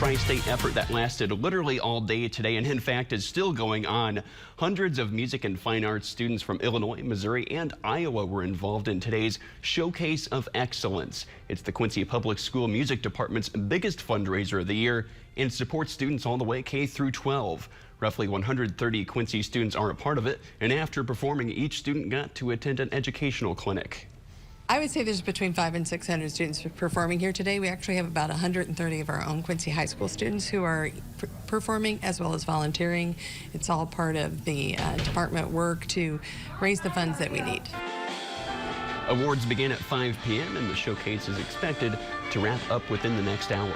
tri-state effort that lasted literally all day today and in fact is still going on. Hundreds of music and fine arts students from Illinois, Missouri, and Iowa were involved in today's Showcase of Excellence. It's the Quincy Public School Music Department's biggest fundraiser of the year and supports students all the way K through 12. Roughly 130 Quincy students are a part of it, and after performing, each student got to attend an educational clinic. I would say there's between 500 and 600 students performing here today. We actually have about 130 of our own Quincy High School students who are performing as well as volunteering. It's all part of the department work to raise the funds that we need. Awards begin at 5 p.m. and the showcase is expected to wrap up within the next hour.